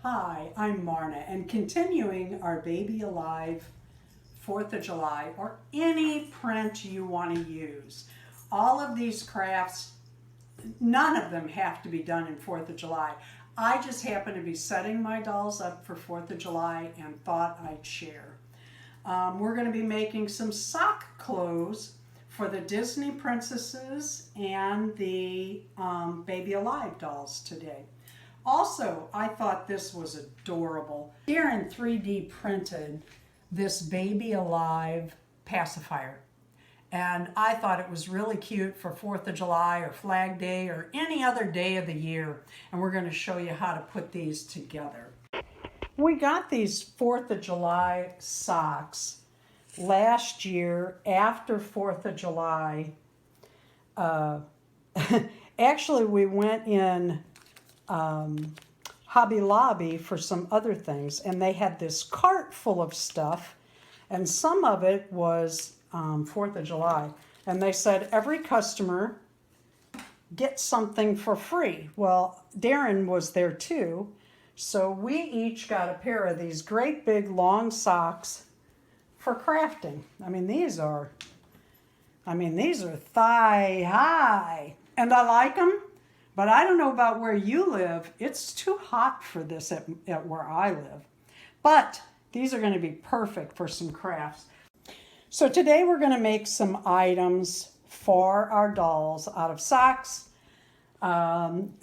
Hi, I'm Marna, and continuing our Baby Alive 4th of July, or any print you want to use. All of these crafts, none of them have to be done in 4th of July. I just happen to be setting my dolls up for 4th of July and thought I'd share. We're going to be making some sock clothes for the Disney princesses and the Baby Alive dolls today. Also, I thought this was adorable. Darren 3D printed this Baby Alive pacifier. And I thought it was really cute for 4th of July or Flag Day or any other day of the year. And we're going to show you how to put these together. We got these 4th of July socks last year after 4th of July. Actually, we went in Hobby Lobby for some other things, and they had this cart full of stuff, and some of it was 4th of July, and they said every customer gets something for free. Well, Darren was there too, so we each got a pair of these great big long socks for crafting. I mean, these are thigh high, and I like them. But I don't know about where you live. It's too hot for this at where I live. But these are going to be perfect for some crafts. So today we're going to make some items for our dolls out of socks.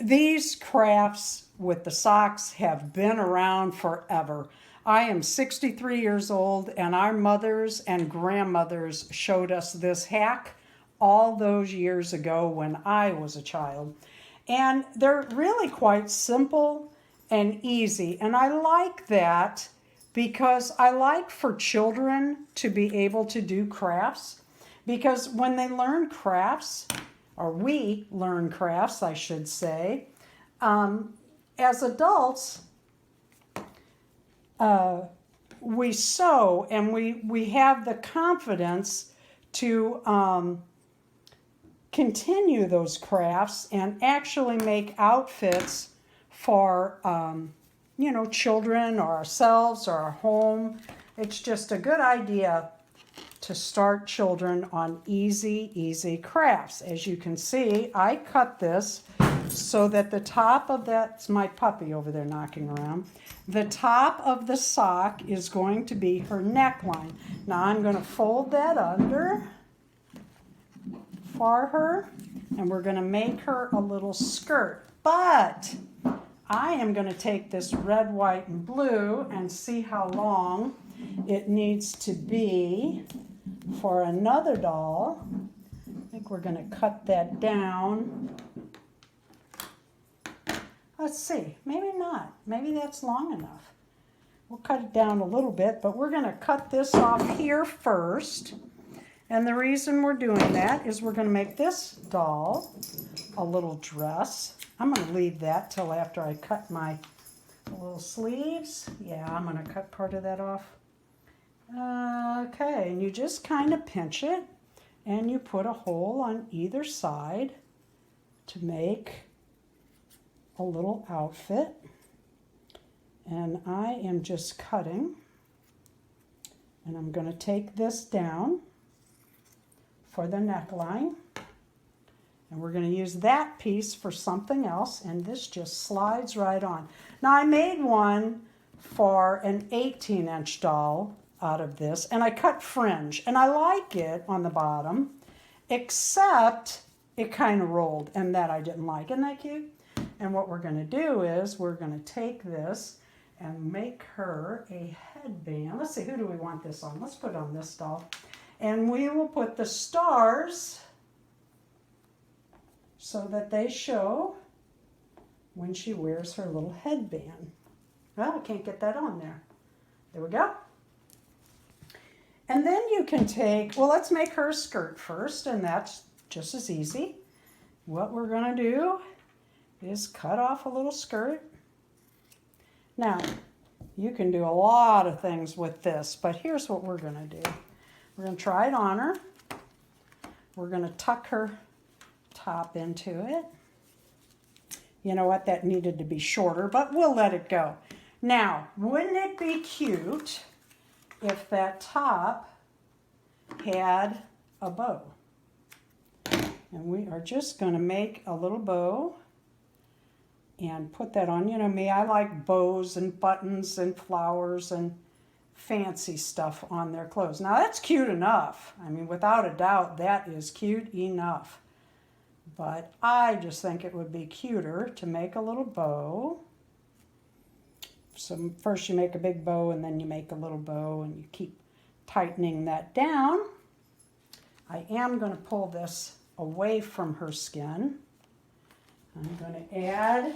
These crafts with the socks have been around forever. I am 63 years old, and our mothers and grandmothers showed us this hack all those years ago when I was a child. And they're really quite simple and easy. And I like that because I like for children to be able to do crafts. Because when they learn crafts, or we learn crafts, I should say, as adults, we sew and we have the confidence to continue those crafts and actually make outfits for children or ourselves or our home. It's just a good idea to start children on easy crafts. As you can see, I cut this so that the top of that's my puppy over there knocking around. The top of the sock is going to be her neckline. Now I'm going to fold that under for her, and we're going to make her a little skirt. But I am going to take this red, white, and blue and see how long it needs to be for another doll. I think we're going to cut that down. Let's see, maybe not. Maybe that's long enough. We'll cut it down a little bit, but we're going to cut this off here first. And the reason we're doing that is we're going to make this doll a little dress. I'm going to leave that till after I cut my little sleeves. Yeah, I'm going to cut part of that off. Okay, and you just kind of pinch it, and you put a hole on either side to make a little outfit. And I am just cutting, and I'm going to take this down for the neckline, and we're going to use that piece for something else, and this just slides right on. Now I made one for an 18-inch doll out of this, and I cut fringe, and I like it on the bottom, except it kind of rolled, and that I didn't like. Isn't that cute? And what we're going to do is we're going to take this and make her a headband. Let's see, who do we want this on? Let's put it on this doll. And we will put the stars so that they show when she wears her little headband. Well, I can't get that on there. There we go. And then you can take, well, let's make her a skirt first, and that's just as easy. What we're going to do is cut off a little skirt. Now, you can do a lot of things with this, but here's what we're going to do. We're going to try it on her. We're going to tuck her top into it. You know what? That needed to be shorter, but we'll let it go. Now, wouldn't it be cute if that top had a bow? And we are just going to make a little bow and put that on. You know me, I like bows and buttons and flowers and fancy stuff on their clothes. Now that's cute enough. I mean, without a doubt, that is cute enough. But I just think it would be cuter to make a little bow. So first you make a big bow and then you make a little bow and you keep tightening that down. I am going to pull this away from her skin. I'm going to add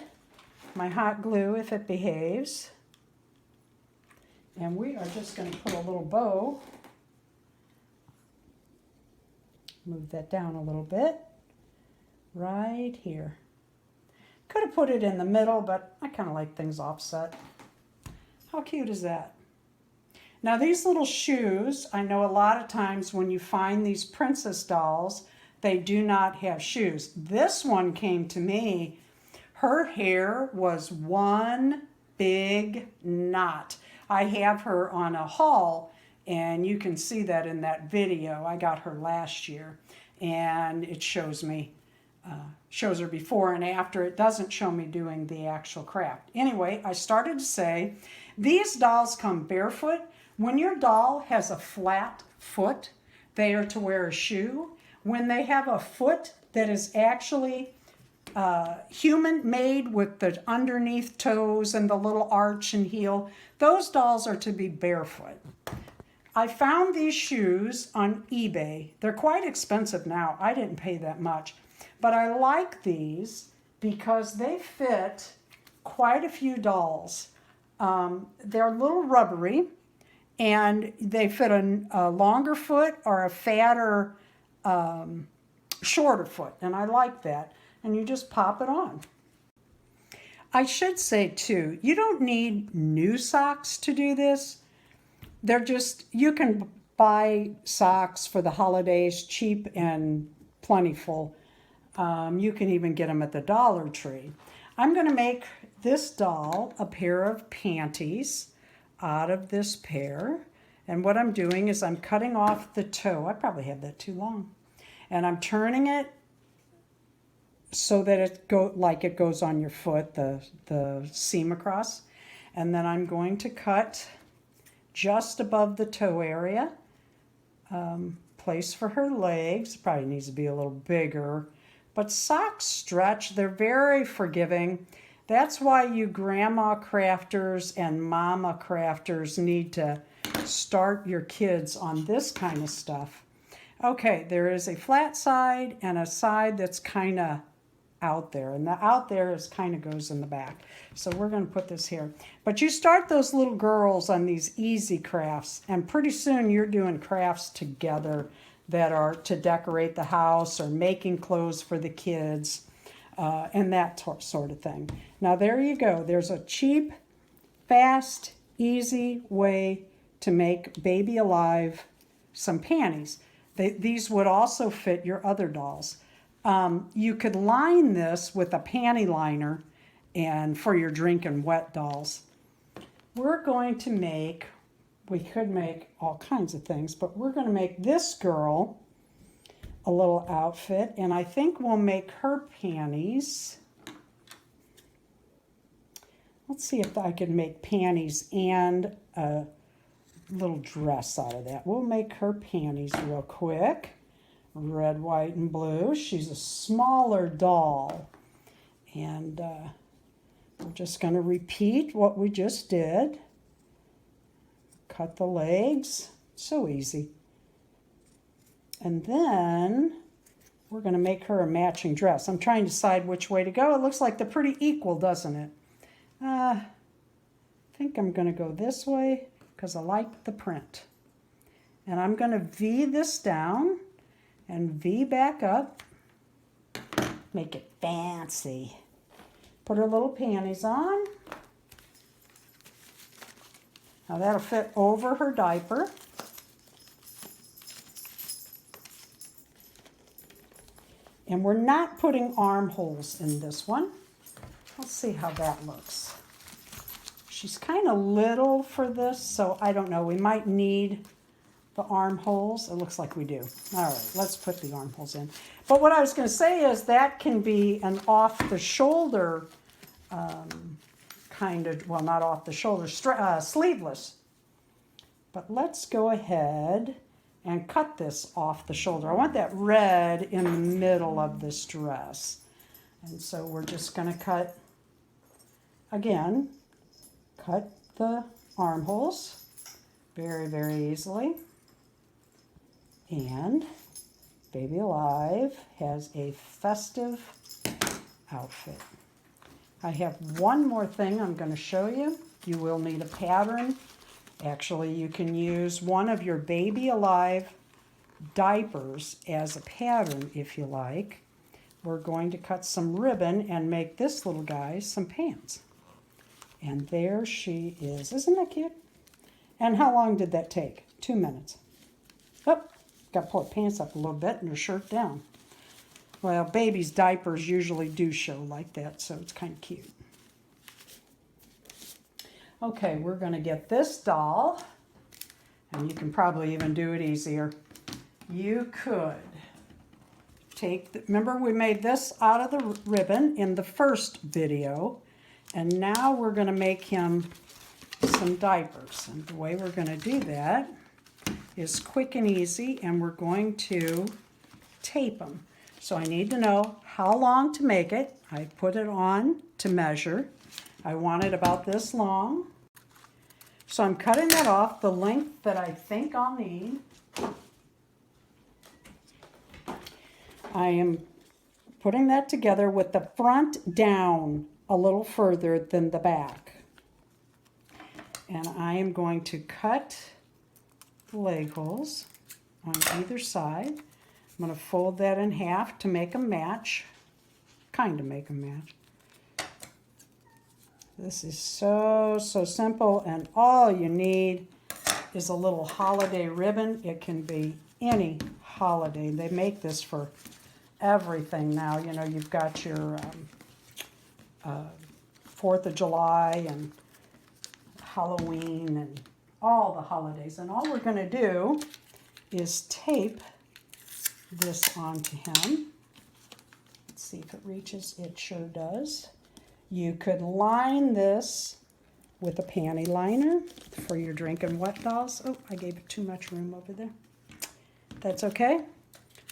my hot glue if it behaves. And we are just going to put a little bow. Move that down a little bit. Right here. Could have put it in the middle, but I kind of like things offset. How cute is that? Now these little shoes, I know a lot of times when you find these princess dolls, they do not have shoes. This one came to me. Her hair was one big knot. I have her on a haul, and you can see that in that video. I got her last year, and it shows her before and after. It doesn't show me doing the actual craft. Anyway, I started to say, these dolls come barefoot. When your doll has a flat foot, they are to wear a shoe. When they have a foot that is actually human made with the underneath toes and the little arch and heel, those dolls are to be barefoot. I found these shoes on eBay. They're quite expensive now. I didn't pay that much. But I like these because they fit quite a few dolls. They're a little rubbery, and they fit a longer foot or a fatter, shorter foot, and I like that. And you just pop it on. I should say too, you don't need new socks to do this. They're just, you can buy socks for the holidays, cheap and plentiful. You can even get them at the Dollar Tree. I'm going to make this doll a pair of panties out of this pair. And what I'm doing is I'm cutting off the toe. I probably have that too long. And I'm turning it so that it goes on your foot, the seam across. And then I'm going to cut just above the toe area. Place for her legs. Probably needs to be a little bigger. But socks stretch. They're very forgiving. That's why you grandma crafters and mama crafters need to start your kids on this kind of stuff. Okay, there is a flat side and a side that's kind of out there. And the out there is kind of goes in the back. So we're going to put this here. But you start those little girls on these easy crafts, and pretty soon you're doing crafts together that are to decorate the house or making clothes for the kids and that sort of thing. Now there you go. There's a cheap, fast, easy way to make Baby Alive some panties. These would also fit your other dolls. You could line this with a panty liner and for your drinking wet dolls. We're going to make, we could make all kinds of things, but we're going to make this girl a little outfit, and I think we'll make her panties. Let's see if I can make panties and a little dress out of that. We'll make her panties real quick. Red, white, and blue. She's a smaller doll. And we're just going to repeat what we just did. Cut the legs. So easy. And then we're going to make her a matching dress. I'm trying to decide which way to go. It looks like they're pretty equal, doesn't it? I think I'm going to go this way because I like the print. And I'm going to V this down and V back up. Make it fancy. Put her little panties on. Now that'll fit over her diaper. And we're not putting armholes in this one. Let's see how that looks. She's kind of little for this, so I don't know. We might need the armholes. It looks like we do. All right, let's put the armholes in. But what I was going to say is that can be an off-the-shoulder kind of, well, not off the shoulder, sleeveless. But let's go ahead and cut this off the shoulder. I want that red in the middle of this dress. And so we're just going to cut, again, cut the armholes very, very easily. And Baby Alive has a festive outfit. I have one more thing I'm going to show you. You will need a pattern. Actually, you can use one of your Baby Alive diapers as a pattern if you like. We're going to cut some ribbon and make this little guy some pants. And there she is. Isn't that cute? And how long did that take? 2 minutes. Oh, got to pull her pants up a little bit and her shirt down. Well, baby's diapers usually do show like that, so it's kind of cute. Okay, we're going to get this doll, and you can probably even do it easier. You could take, remember we made this out of the ribbon in the first video, and now we're going to make him some diapers. And the way we're going to do that is quick and easy, and we're going to tape them. So I need to know how long to make it. I put it on to measure. I want it about this long. So I'm cutting that off the length that I think I'll need. I am putting that together with the front down a little further than the back. And I am going to cut leg holes on either side. I'm going to fold that in half to make them match, kind of make them match. This is so simple, and all you need is a little holiday ribbon. It can be any holiday. They make this for everything now. You know, you've got your 4th of July and Halloween and all the holidays. And all we're going to do is tape this onto him. Let's see if it reaches. It sure does. You could line this with a panty liner for your drinking wet dolls. Oh, I gave it too much room over there. That's okay.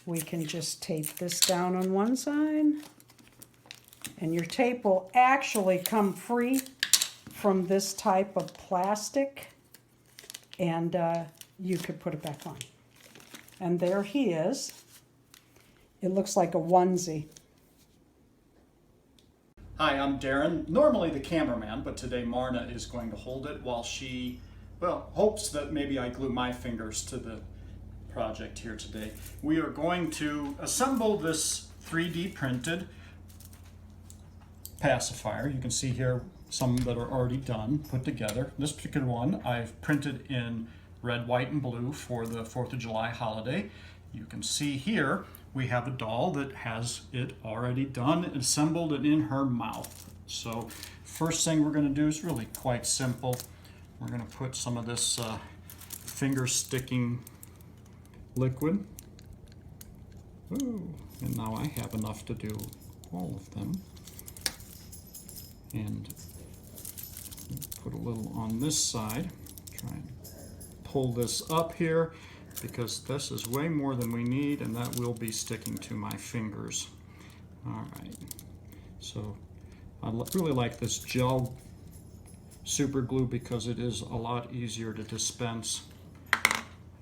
We can just tape this down on one side, and your tape will actually come free from this type of plastic, and you could put it back on. And there he is. It looks like a onesie. Hi, I'm Darren, normally the cameraman, but today Marna is going to hold it while she, well, hopes that maybe I glue my fingers to the project here today. We are going to assemble this 3D printed pacifier. You can see here some that are already done, put together. This particular one I've printed in red, white, and blue for the 4th of July holiday. You can see here we have a doll that has it already done, assembled, and in her mouth. So first thing we're going to do is really quite simple. We're going to put some of this finger sticking liquid. Ooh, and now I have enough to do all of them. And put a little on this side. Try and pull this up here, because this is way more than we need, and that will be sticking to my fingers. All right, so I really like this gel super glue because it is a lot easier to dispense.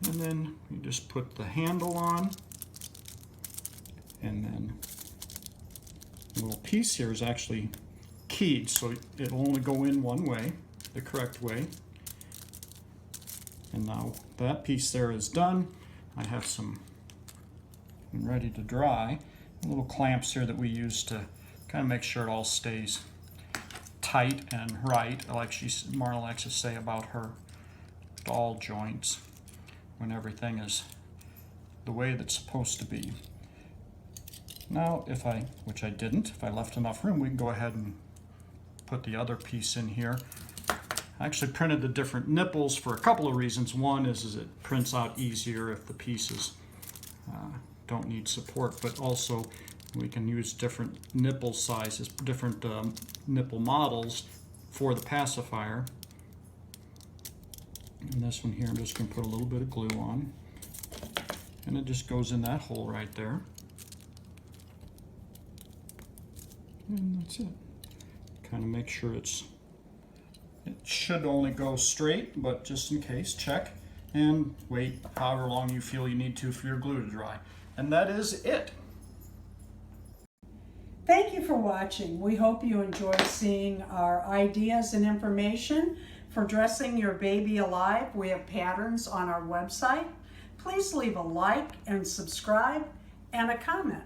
And then you just put the handle on, and then the little piece here is actually keyed, so it'll only go in one way, the correct way. And now that piece there is done. I have some ready to dry. Little clamps here that we use to kind of make sure it all stays tight and right, like Marla likes to say about her doll joints, when everything is the way that's supposed to be. Now, which I didn't, if I left enough room, we can go ahead and put the other piece in here. I actually printed the different nipples for a couple of reasons. One is it prints out easier if the pieces don't need support, but also we can use different nipple sizes, different nipple models for the pacifier. And this one here, I'm just going to put a little bit of glue on, and it just goes in that hole right there. And that's it. Kind of make sure it should only go straight, but just in case, check, and wait however long you feel you need to for your glue to dry. And that is it. Thank you for watching. We hope you enjoyed seeing our ideas and information for dressing your baby alive. We have patterns on our website. Please leave a like and subscribe and a comment.